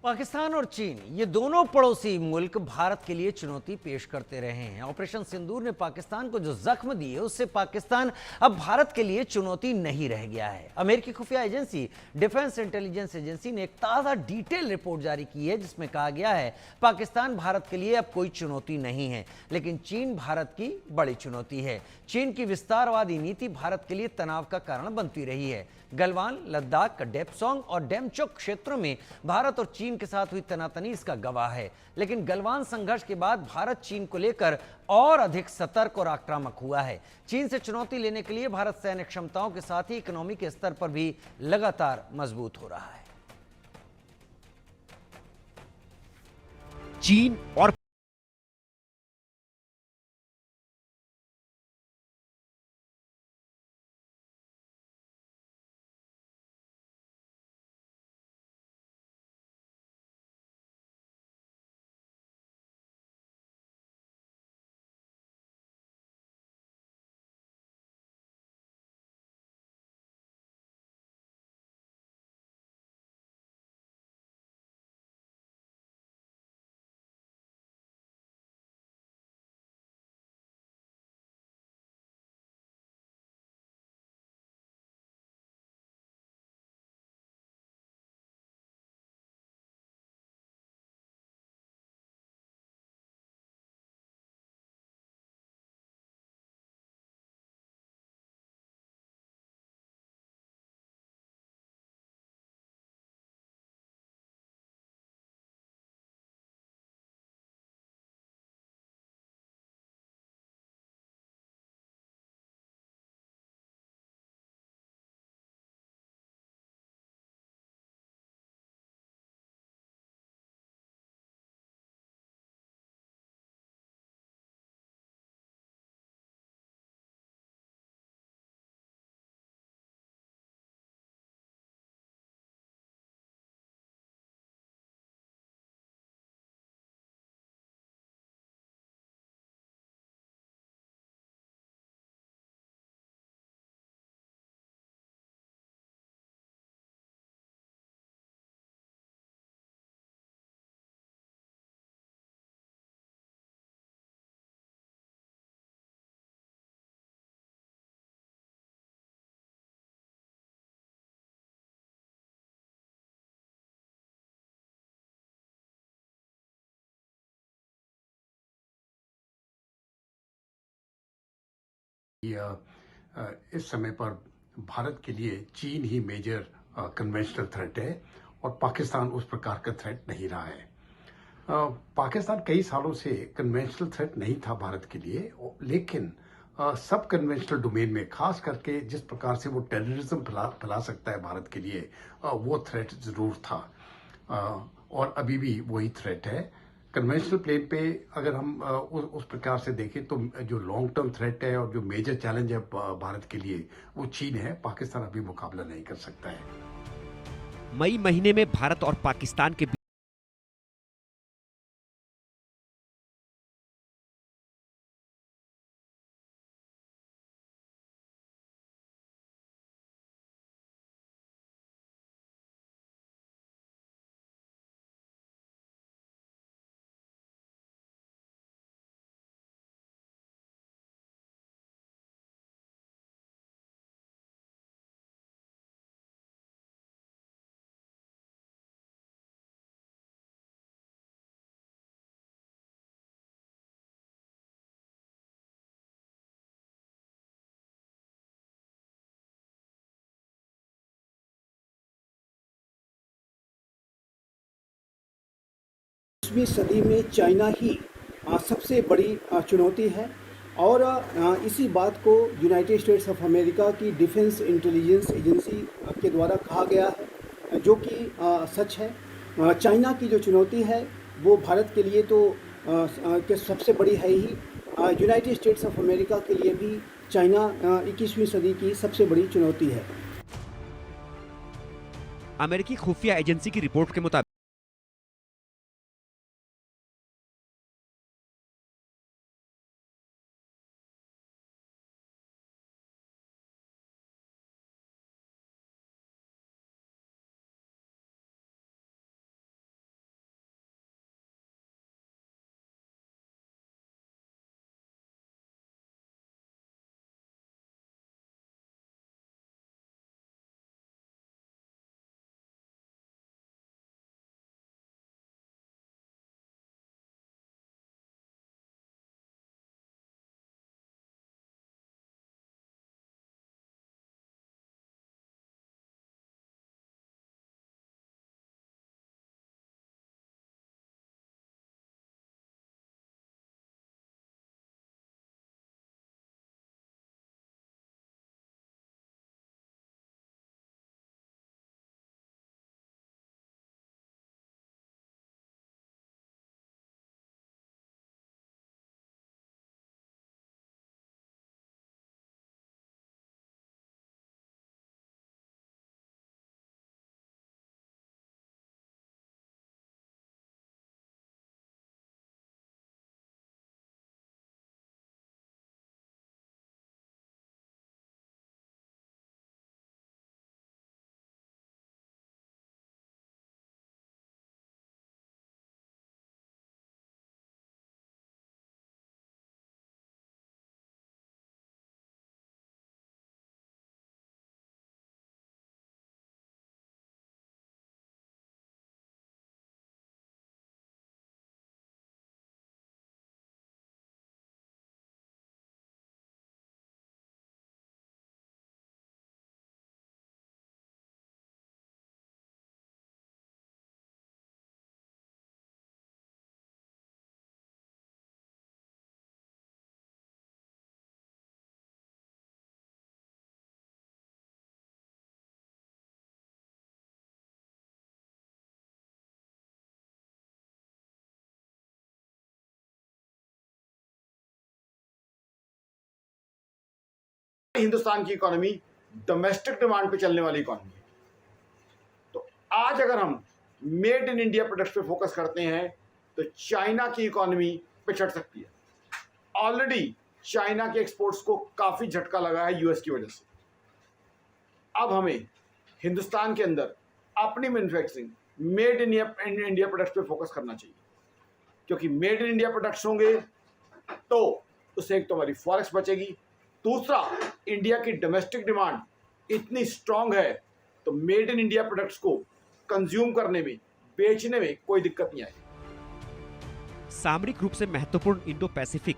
पाकिस्तान और चीन ये दोनों पड़ोसी मुल्क भारत के लिए चुनौती पेश करते रहे हैं। ऑपरेशन सिंदूर ने पाकिस्तान को जो जख्म दिए उससे पाकिस्तान अब भारत के लिए चुनौती नहीं रह गया है। अमेरिकी खुफिया एजेंसी डिफेंस इंटेलिजेंस एजेंसी ने एक ताज़ा डिटेल रिपोर्ट जारी की है जिसमें कहा गया है पाकिस्तान भारत के लिए अब कोई चुनौती नहीं है, लेकिन चीन भारत की बड़ी चुनौती है। चीन की विस्तारवादी नीति भारत के लिए तनाव का कारण बनती रही है। गलवान, लद्दाख, डेप्सोंग और डेमचोक क्षेत्रों में भारत और चीन के साथ हुई तनातनी इसका गवाह है। लेकिन गलवान संघर्ष के बाद भारत चीन को लेकर और अधिक सतर्क और आक्रामक हुआ है। चीन से चुनौती लेने के लिए भारत सैन्य क्षमताओं के साथ ही इकोनॉमी के स्तर पर भी लगातार मजबूत हो रहा है। चीन और इस समय पर भारत के लिए चीन ही मेजर कन्वेंशनल थ्रेट है और पाकिस्तान उस प्रकार का थ्रेट नहीं रहा है। पाकिस्तान कई सालों से कन्वेंशनल थ्रेट नहीं था भारत के लिए, लेकिन सब कन्वेंशनल डोमेन में खास करके जिस प्रकार से वो टेररिज्म फैला सकता है भारत के लिए, वो थ्रेट जरूर था और अभी भी वही थ्रेट है। कन्वेंशनल प्लेन पे अगर हम उस प्रकार से देखें तो जो लॉन्ग टर्म थ्रेट है और जो मेजर चैलेंज है भारत के लिए वो चीन है। पाकिस्तान अभी मुकाबला नहीं कर सकता है। मई महीने में भारत और पाकिस्तान के बीसवीं सदी में चाइना ही सबसे बड़ी चुनौती है और इसी बात को यूनाइटेड स्टेट्स ऑफ अमेरिका की डिफेंस इंटेलिजेंस एजेंसी के द्वारा कहा गया है, जो कि सच है। चाइना की जो चुनौती है वो भारत के लिए तो के सबसे बड़ी है ही। यूनाइटेड स्टेट्स ऑफ अमेरिका के लिए भी चाइना 21वीं सदी की सबसे बड़ी चुनौती है। अमेरिकी खुफिया एजेंसी की रिपोर्ट के मुताबिक हिंदुस्तान की इकोनॉमी डोमेस्टिक डिमांड पे चलने वाली इकोनॉमी है। तो आज अगर हम मेड इन इंडिया प्रोडक्ट्स पे फोकस करते हैं तो चाइना की इकोनॉमी पे चढ़ सकती है। ऑलरेडी चाइना के एक्सपोर्ट्स को काफी झटका लगा है यूएस की वजह से। अब हमें हिंदुस्तान के अंदर अपनी manufacturing made in India products पे फोकस करना चाहिए, क्योंकि मेड इन इंडिया प्रोडक्ट्स होंगे तो उससे एक तो हमारी फॉरेक्स बचेगी, दूसरा इंडिया की डोमेस्टिक डिमांड इतनी स्ट्रांग है तो मेड इन इंडिया प्रोडक्ट्स को कंज्यूम करने में, बेचने में कोई दिक्कत नहीं आएगी। सामरिक रूप से महत्वपूर्ण इंडो पैसिफिक